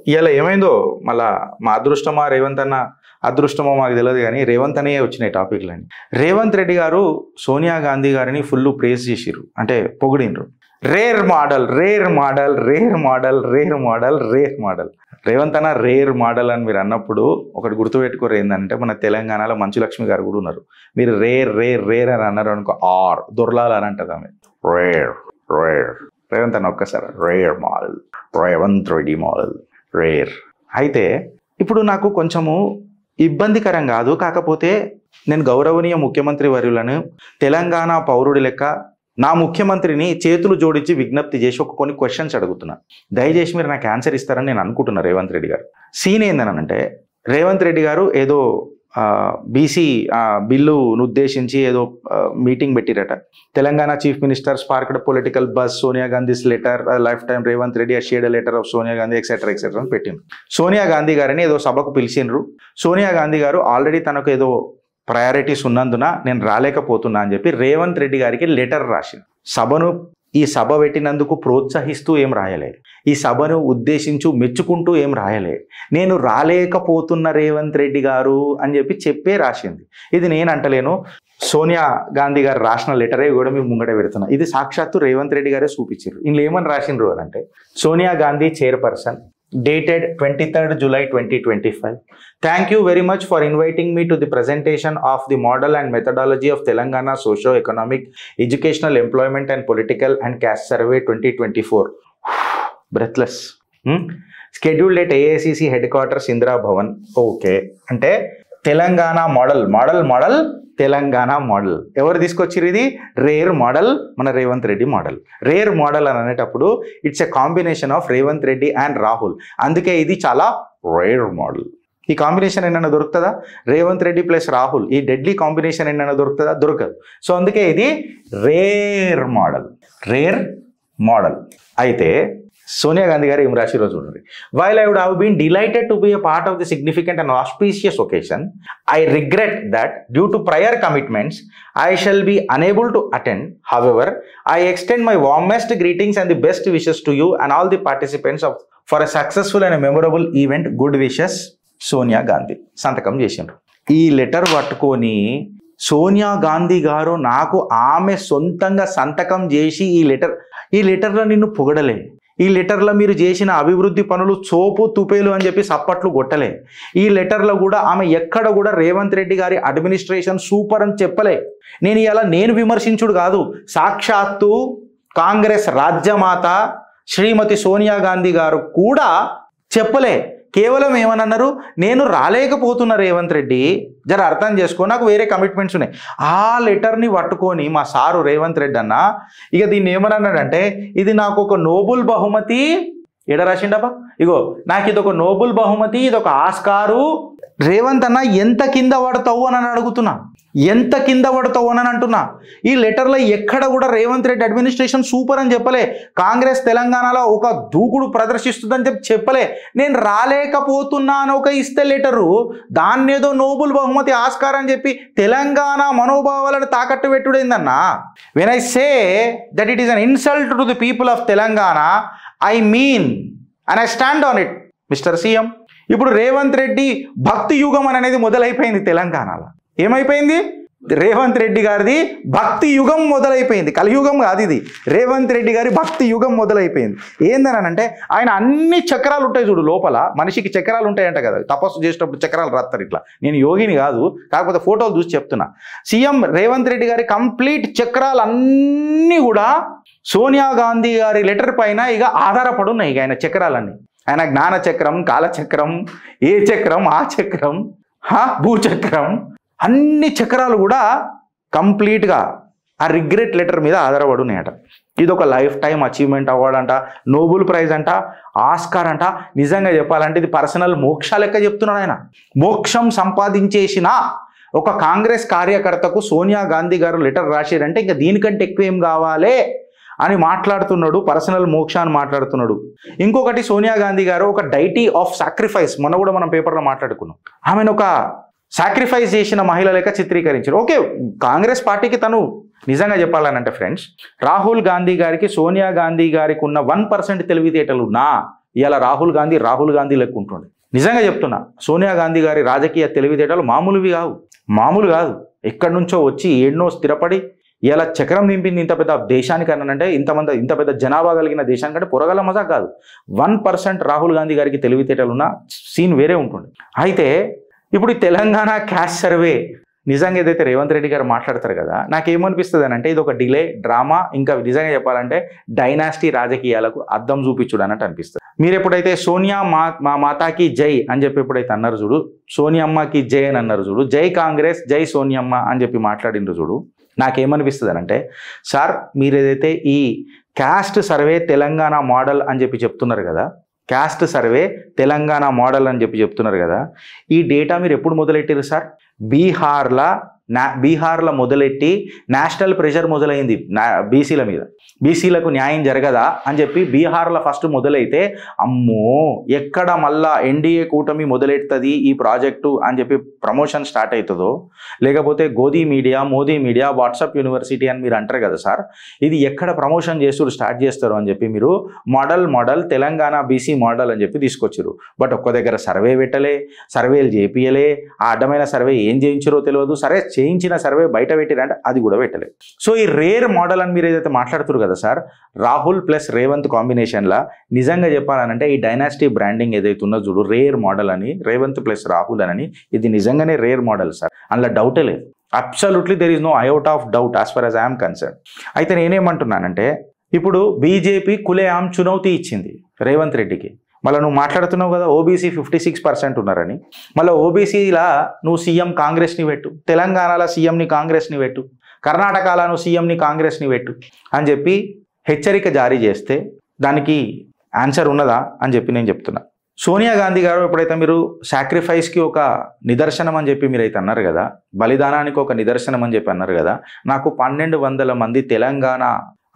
ఇవాళ ఏమైందో మళ్ళా మా అదృష్టమా రేవంత్ అన్న అదృష్టమో మాకు తెలియదు కానీ రేవంత్ అనే వచ్చినాయి టాపిక్లని. రేవంత్ రెడ్డి గారు సోనియా గాంధీ గారిని ఫుల్ ప్రేస్ చేసిర్రు, అంటే పొగిడినరు. Rare model rare model rare model rare model rare model. Revanth అన్న రేర్ మోడల్ అని మీరు అన్నప్పుడు ఒకటి గుర్తుపెట్టుకోరు ఏంటంటే, మన తెలంగాణలో మంచులక్ష్మి గారు కూడా ఉన్నారు. మీరు రేర్ రేర్ రేర్ అని అన్నారు అనుకో, ఆర్ దొరలాలి అని అంటది ఆమె. రేర్ రేర్ రేవంత్ అన్న ఒక్కసారి rare model, Revanth Reddy model rare. అయితే ఇప్పుడు నాకు కొంచెము ఇబ్బందికరం కాదు, కాకపోతే నేను గౌరవనీయ ముఖ్యమంత్రి వర్యులను తెలంగాణ పౌరుడి లెక్క నా ముఖ్యమంత్రిని చేతులు జోడించి విజ్ఞప్తి చేసి కొన్ని క్వశ్చన్స్ అడుగుతున్నా. దయచేసి మీరు నాకు ఆన్సర్ ఇస్తారని నేను అనుకుంటున్నా. రేవంత్ రెడ్డి గారు సీన్ ఏందనంటే, రేవంత్ రెడ్డి గారు ఏదో బీసీ బిల్లును ఉద్దేశించి ఏదో మీటింగ్ పెట్టిరట. Telangana chief minister sparked political buzz, Sonia Gandhi's letter, lifetime Revanth Reddy shared letter of Sonia Gandhi etcetera etcetera అని పెట్టిండ్రు. సోనియా గాంధీ గారిని ఏదో సభకు పిలిచిండ్రు. సోనియా గాంధీ గారు ఆల్రెడీ తనకు ఏదో ప్రయారిటీస్ ఉన్నందున నేను రాలేకపోతున్నా అని చెప్పి రేవంత్ రెడ్డి గారికి లెటర్ రాసింది. ఈ సభ పెట్టినందుకు ప్రోత్సహిస్తూ ఏం రాయలే, ఈ సభను ఉద్దేశించు మెచ్చుకుంటూ ఏం రాయలే, నేను రాలేకపోతున్న రేవంత్ రెడ్డి గారు అని చెప్పే రాసింది. ఇది నేను అంటలేను, సోనియా గాంధీ గారు రాసిన లెటరే కూడా మేము ముంగట పెడుతున్నా. ఇది సాక్షాత్తు రేవంత్ రెడ్డి గారే చూపించారు. ఇందులో ఏమని రాసిండ్రు అని అంటే, Sonia Gandhi chairperson, dated 23rd July 2025. Thank you very much for inviting me to the presentation of the model and methodology of Telangana Socio-Economic, Educational, Employment and Political and Caste Survey 2024. Breathless. Scheduled at AICC headquarters Indira Bhavan. Okay. అంటే Telangana model Telangana model ఎవరు తీసుకొచ్చిరు? ఇది rare model, మన Revanth Reddy model. Rare model అని అనేటప్పుడు it's a combination of Revanth Reddy and Rahul. అందుకే ఇది చాలా rare model. ఈ కాంబినేషన్ ఏమైనా దొరుకుతుందా? రేవంత్ రెడ్డి ప్లస్ రాహుల్, ఈ డెడ్లీ కాంబినేషన్ ఏమైనా దొరుకుతుందా? దొరకదు. సో అందుకే ఇది రేర్ మోడల్. అయితే సోనియా గాంధీ గారు ఏం రాసిరో చూడండి. While I would have been delighted to be a part of the significant and auspicious occasion, I regret that due to prior commitments, I shall be unable to attend. However, I extend my warmest greetings and the best wishes to you and all the participants for a successful and a memorable event. Good wishes, Sonia Gandhi. సంతకం చేసిండ్రు. ఈ letter పట్టుకొని సోనియా గాంధీ గారు నాకు ఆమె సొంతంగా సంతకం చేసి ఈ లెటర్లో నిన్ను పొగడలే, ఈ లెటర్లో మీరు చేసిన అభివృద్ధి పనులు చోపు తుపేలు అని చెప్పి సప్పట్లు కొట్టలే. ఈ లెటర్లో కూడా ఆమె ఎక్కడ కూడా రేవంత్ రెడ్డి గారి అడ్మినిస్ట్రేషన్ సూపర్ అని చెప్పలే. నేను విమర్శించుడు కాదు, సాక్షాత్తు కాంగ్రెస్ రాజ్యమాత శ్రీమతి సోనియా గాంధీ గారు కూడా చెప్పలే. కేవలం ఏమన్నారు, నేను రాలేకపోతున్నా రేవంత్ రెడ్డి, జర అర్థం చేసుకో, నాకు వేరే కమిట్మెంట్స్ ఉన్నాయి. ఆ లెటర్ని పట్టుకొని మా సారు రేవంత్ రెడ్డి అన్న ఇక దీన్ని ఏమన్నాడంటే, ఇది నాకు ఒక నోబుల్ బహుమతి. ఎడ రాసిండబ్బా, ఇగో నాకు ఇది ఒక నోబుల్ బహుమతి, ఇది ఒక ఆస్కారు. రేవంత్ అన్న ఎంత కింద పడతావు అని అడుగుతున్నా, ఎంత కింద పడతావు అని అంటున్నా. ఈ లెటర్లో ఎక్కడ కూడా రేవంత్ రెడ్డి అడ్మినిస్ట్రేషన్ సూపర్ అని చెప్పలే, కాంగ్రెస్ తెలంగాణలో ఒక దూకుడు ప్రదర్శిస్తుందని చెప్పలే. నేను రాలేకపోతున్నాను ఒక ఇస్తే లెటరు, దాన్ని ఏదో నోబుల్ బహుమతి ఆస్కార్ అని చెప్పి తెలంగాణ మనోభావాలను తాకట్టు పెట్టుడైందన్నా. When I say that it is an insult to the people of Telangana, I mean and I stand on it. Mister CM, ఇప్పుడు రేవంత్ రెడ్డి భక్తి యుగం అనేది మొదలైపోయింది తెలంగాణలో. ఏమైపోయింది? రేవంత్ రెడ్డి గారిది భక్తి యుగం మొదలైపోయింది. కలియుగం కాదు ఇది, రేవంత్ రెడ్డి గారి భక్తి యుగం మొదలైపోయింది. ఏందనంటే, ఆయన అన్ని చక్రాలు ఉంటాయి చూడు లోపల, మనిషికి చక్రాలు ఉంటాయంట కదా, తపస్సు చేసేటప్పుడు చక్రాలు రాస్తారు ఇట్లా. నేను యోగిని కాదు, కాకపోతే ఫోటోలు చూసి చెప్తున్నా. సీఎం రేవంత్ రెడ్డి గారి కంప్లీట్ చక్రాలు అన్నీ కూడా సోనియా గాంధీ గారి లెటర్ పైన ఇక ఆధారపడి ఉన్నాయి. ఇక ఆయన చక్రాలన్నీ, ఆయన జ్ఞాన చక్రం, కాలచక్రం, ఏ చక్రం ఆ చక్రం, భూచక్రం, అన్ని చక్రాలు కూడా కంప్లీట్గా ఆ రిగ్రెట్ లెటర్ మీద ఆధారపడి ఉన్నాయట. ఇది ఒక లైఫ్ టైం అచీవ్మెంట్ అవార్డు అంట, నోబెల్ ప్రైజ్ అంట, ఆస్కార్ అంట. నిజంగా చెప్పాలంటే ఇది పర్సనల్ మోక్ష లెక్క చెప్తున్నాడు ఆయన. మోక్షం సంపాదించేసిన ఒక కాంగ్రెస్ కార్యకర్తకు సోనియా గాంధీ గారు లెటర్ రాశారంటే ఇంకా దీనికంటే ఎక్కువ ఏం కావాలి అని మాట్లాడుతున్నాడు. పర్సనల్ మోక్ష అని మాట్లాడుతున్నాడు. ఇంకొకటి, సోనియా గాంధీ గారు ఒక డైటీ ఆఫ్ సాక్రిఫైస్, మొన్న కూడా మనం పేపర్లో మాట్లాడుకున్నాం. ఆమెను ఒక సాక్రిఫైస్ చేసిన మహిళ లెక్క చిత్రీకరించారు. ఓకే, కాంగ్రెస్ పార్టీకి తను నిజంగా చెప్పాలనంటే ఫ్రెండ్స్, రాహుల్ గాంధీ గారికి సోనియా గాంధీ గారికి ఉన్న 1% తెలివితేటలు ఉన్నా ఇవాళ రాహుల్ గాంధీ లెక్క ఉంటుండే. నిజంగా చెప్తున్నా, సోనియా గాంధీ గారి రాజకీయ తెలివితేటలు మామూలు కాదు. ఎక్కడి నుంచో వచ్చి ఎన్నో స్థిరపడి ఇలా చక్రం నింపింది ఇంత పెద్ద దేశానికి అనంటే, ఇంత పెద్ద జనాభా కలిగిన దేశానికంటే పొరగల మజా కాదు. 1% రాహుల్ గాంధీ గారికి తెలివితేటలు ఉన్న సీన్ వేరే ఉంటుంది. అయితే ఇప్పుడు ఈ తెలంగాణ క్యాస్ట్ సర్వే నిజంగా ఏదైతే రేవంత్ రెడ్డి గారు మాట్లాడతారు కదా, నాకేమనిపిస్తుంది అని అంటే ఇది ఒక డిలే, డ్రామా, ఇంకా నిజంగా చెప్పాలంటే డైనాసిటీ రాజకీయాలకు అద్దం చూపించుడు అన్నట్టు అనిపిస్తుంది. మీరు ఎప్పుడైతే సోనియా మా మాతాకి జై అని చెప్పి ఎప్పుడైతే అన్నారు చూడు, సోనియమ్మకి జై అని అన్నారు చూడు, జై కాంగ్రెస్ జై సోనియమ్మ అని చెప్పి మాట్లాడినారు చూడు, నాకేమనిపిస్తుంది అంటే, సార్ మీరు ఏదైతే ఈ క్యాస్ట్ సర్వే తెలంగాణ మోడల్ అని చెప్పి చెప్తున్నారు కదా, క్యాస్ట్ సర్వే తెలంగాణ మోడల్ అని చెప్పి చెప్తున్నారు కదా, ఈ డేటా మీరు ఎప్పుడు మొదలెట్టారు సార్? బీహార్లో మొదలెట్టి నేషనల్ ప్రెషర్ మొదలైంది బీసీల మీద, బీసీలకు న్యాయం జరగదా అని చెప్పి బీహార్లో ఫస్ట్ మొదలైతే, అమ్మో ఎక్కడ మళ్ళా ఎన్డీఏ కూటమి మొదలెడుతుంది ఈ ప్రాజెక్టు అని చెప్పి ప్రమోషన్ స్టార్ట్ అవుతుందో, లేకపోతే మోదీ మీడియా వాట్సాప్ యూనివర్సిటీ అని మీరు అంటారు కదా సార్, ఇది ఎక్కడ ప్రమోషన్ చేస్తారు స్టార్ట్ చేస్తారు అని చెప్పి మీరు మోడల్ తెలంగాణ బీసీ మోడల్ అని చెప్పి తీసుకొచ్చారు. బట్ ఒక్క దగ్గర సర్వే పెట్టలే, సర్వేలు చేపియలే, ఆ అడ్డమైన సర్వే ఏం చేయించారో తెలియదు, సరే చేయించిన సర్వే బయట పెట్టిరంటే అది కూడా పెట్టలేదు. సో ఈ రేర్ మోడల్ అని మీరు ఏదైతే మాట్లాడుతున్నారు కదా సార్, రాహుల్ ప్లస్ రేవంత్ కాంబినేషన్లా నిజంగా చెప్పాలనంటే ఈ డైనాసిటీ బ్రాండింగ్ ఏదైతే ఉన్నదో చూడు, రేర్ మోడల్ అని, రేవంత్ ప్లస్ రాహుల్ అని, ఇది నిజంగానే రేర్ మోడల్ సార్, అందులో డౌటే లేదు. Absolutely there is no iota of doubt as far as I'm concern. అయితే నేనేమంటున్నానంటే, ఇప్పుడు బీజేపీ కులేఆం చునౌతీ ఇచ్చింది రేవంత్ రెడ్డికి. మళ్ళీ నువ్వు మాట్లాడుతున్నావు కదా ఓబీసీ 56% ఉన్నారని, మళ్ళీ ఓబీసీలా నువ్వు సీఎం కాంగ్రెస్ని పెట్టు, తెలంగాణలో సీఎంని కాంగ్రెస్ని పెట్టు, కర్ణాటకలో నువ్వు సీఎంని కాంగ్రెస్ని పెట్టు అని చెప్పి హెచ్చరిక జారీ చేస్తే దానికి ఆన్సర్ ఉన్నదా అని చెప్పి నేను చెప్తున్నా. సోనియా గాంధీ గారు ఎప్పుడైతే మీరు సాక్రిఫైస్కి ఒక నిదర్శనం అని చెప్పి మీరైతే అన్నారు కదా, బలిదానానికి ఒక నిదర్శనం అని చెప్పి అన్నారు కదా, నాకు 1200 మంది తెలంగాణ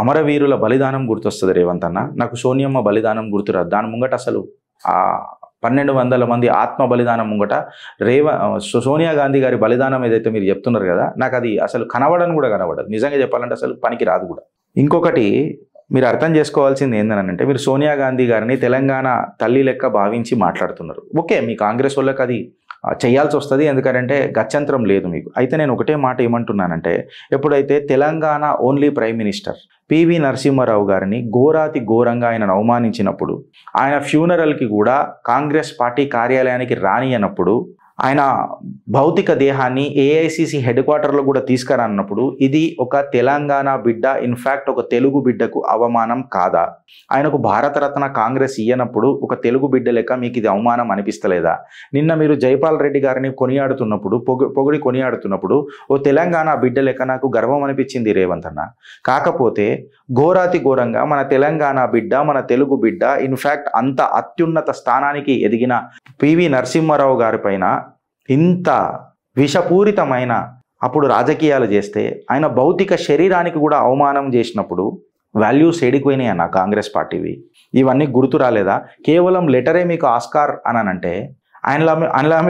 అమరవీరుల బలిదానం గుర్తొస్తుంది రేవంత్ అన్న, నాకు సోనియమ్మ బలిదానం గుర్తురాదు. దాని ముంగట అసలు ఆ 1200 మంది ఆత్మ బలిదానం ముంగట సోనియా గాంధీ గారి బలిదానం ఏదైతే మీరు చెప్తున్నారు కదా, నాకు అది అసలు కనబడదు. నిజంగా చెప్పాలంటే అసలు పనికి రాదు కూడా. ఇంకొకటి మీరు అర్థం చేసుకోవాల్సింది ఏంటంటే, మీరు సోనియా గాంధీ గారిని తెలంగాణ తల్లి లెక్క భావించి మాట్లాడుతున్నారు. ఓకే, మీ కాంగ్రెస్ వాళ్ళకి అది చేయాల్సి వస్తుంది, ఎందుకంటే గత్యంతరం లేదు మీకు. అయితే నేను ఒకటే మాట ఏమంటున్నానంటే, ఎప్పుడైతే Telangana only prime minister PV Narasimharao గారిని ఘోరంగా ఆయనను అవమానించినప్పుడు, ఆయన ఫ్యూనరల్కి కూడా కాంగ్రెస్ పార్టీ కార్యాలయానికి రానియనప్పుడు, ఆయన భౌతిక దేహాన్ని ఏఐసిసి హెడ్ క్వార్టర్లో కూడా తీసుకురానప్పుడు, ఇది ఒక తెలంగాణ బిడ్డ, ఇన్ఫ్యాక్ట్ ఒక తెలుగు బిడ్డకు అవమానం కాదా? ఆయనకు భారతరత్న కాంగ్రెస్ ఇయ్యనప్పుడు ఒక తెలుగు బిడ్డ లెక్క మీకు ఇది అవమానం అనిపిస్తలేదా? నిన్న మీరు జైపాల్ రెడ్డి గారిని కొనియాడుతున్నప్పుడు, పొగిడి కొనియాడుతున్నప్పుడు, ఓ తెలంగాణ బిడ్డ లెక్క నాకు గర్వం అనిపించింది రేవంత్ అన్న. కాకపోతే ఘోరంగా మన తెలంగాణ బిడ్డ, మన తెలుగు బిడ్డ, ఇన్ఫ్యాక్ట్ అంత అత్యున్నత స్థానానికి ఎదిగిన పివి నరసింహారావు గారి పైన ఇంత విషపూరితమైన అప్పుడు రాజకీయాలు చేస్తే, ఆయన భౌతిక శరీరానికి కూడా అవమానం చేసినప్పుడు వాల్యూస్ ఏడిపోయినాయి అన్న కాంగ్రెస్ పార్టీవి. ఇవన్నీ గుర్తు రాలేదా? కేవలం లెటరే మీకు ఆస్కార్ అనంటే ఆయనలో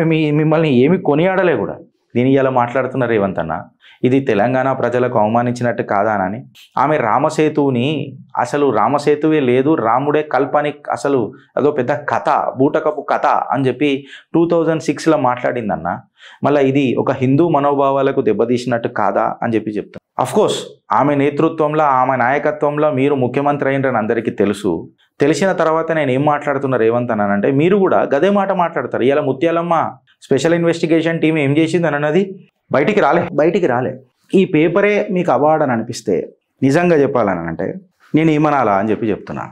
మిమ్మల్ని ఏమి కొనియాడలే కూడా. దీని ఇలా మాట్లాడుతున్నారు రేవంత్ అన్న, ఇది తెలంగాణ ప్రజలకు అవమానించినట్టు కాదా అని. ఆమె రామసేతువుని, అసలు రామసేతువే లేదు, రాముడే కల్పనిక్, అసలు అదో పెద్ద కథ, బూటకపు కథ అని చెప్పి 2006లో మాట్లాడిందన్న. మళ్ళీ ఇది ఒక హిందూ మనోభావాలకు దెబ్బతీసినట్టు కాదా అని చెప్పి చెప్తాను. అఫ్కోర్స్ ఆమె నేతృత్వంలో, ఆమె నాయకత్వంలో మీరు ముఖ్యమంత్రి అయినని అందరికీ తెలుసు. తెలిసిన తర్వాత నేను ఏం మాట్లాడుతున్నా రేవంత్ అన్నానంటే, మీరు కూడా గదే మాట మాట్లాడతారు. ఇలా ముత్యాలమ్మ స్పెషల్ ఇన్వెస్టిగేషన్ టీం ఏం చేసింది అన్నది బయటికి రాలే. ఈ పేపరే మీకు అవార్డు అని అనిపిస్తే, నిజంగా చెప్పాలని అంటే నేను ఏమనాలా అని చెప్పి చెప్తున్నా.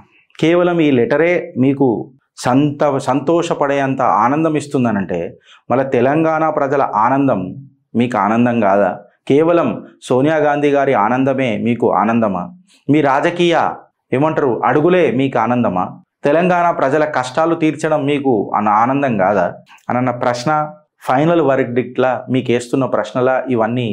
కేవలం ఈ లెటరే మీకు సంతోషపడేంత ఆనందం ఇస్తుందనంటే, మళ్ళీ తెలంగాణ ప్రజల ఆనందం మీకు ఆనందం కాదా? కేవలం సోనియా గాంధీ గారి ఆనందమే మీకు ఆనందమా? మీ రాజకీయ ఏమంటారు అడుగులే మీకు ఆనందమా? తెలంగాణ ప్రజల కష్టాలు తీర్చడం మీకు ఆనందం కాదా అన్న ప్రశ్న, ఫైనల్ వర్డిక్ట్లా మీకు వేస్తున్న ప్రశ్నలా ఇవన్నీ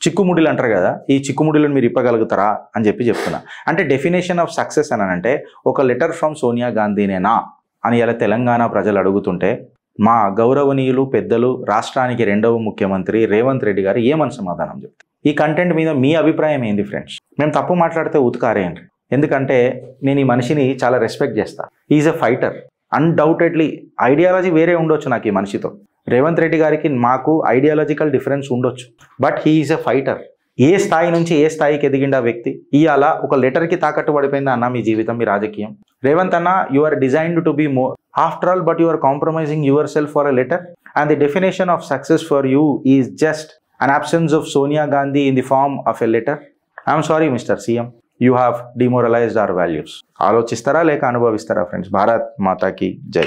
చిక్కుముడిలు అంటారు కదా, ఈ చిక్కుముడిలను మీరు ఇప్పగలుగుతారా అని చెప్పి చెప్తున్నా. అంటే డెఫినేషన్ ఆఫ్ సక్సెస్ అని అంటే ఒక లెటర్ ఫ్రమ్ సోనియా గాంధీనేనా అని ఇలా తెలంగాణ ప్రజలు అడుగుతుంటే, మా గౌరవనీయులు పెద్దలు రాష్ట్రానికి 2వ ముఖ్యమంత్రి రేవంత్ రెడ్డి గారు ఏమని సమాధానం చెప్తారు? ఈ కంటెంట్ మీద మీ అభిప్రాయం ఏంది ఫ్రెండ్స్? మేము తప్పు మాట్లాడితే ఉతకారేయండి. ఎందుకంటే నేను ఈ మనిషిని చాలా రెస్పెక్ట్ చేస్తా. Is a fighter. Undoubtedly ideology వేరే ఉండొచ్చు నాకు ఈ మనిషితో. రేవంత్ రెడ్డి గారికి మాకు ఐడియాలజికల్ డిఫరెన్స్ ఉండొచ్చు, but he is a fighter. ఏ స్థాయి నుంచి ఏ స్థాయికి ఎదిగిండా వ్యక్తి. ఇవాళ ఒక లెటర్కి తాకట్టు పడిపోయిందా అన్న మీ జీవితం, మీ రాజకీయం? రేవంత్ అన్న, you are designed to be more after all, but you are compromising yourself for a letter. And the definition of success for you is just an absence of Sonia Gandhi in the form of a letter. I am sorry, Mr. CM. You have demoralized our values. ఆలోచిస్తారా లేక అనుభవిస్తారా friends? Bharat మాతాకి జై.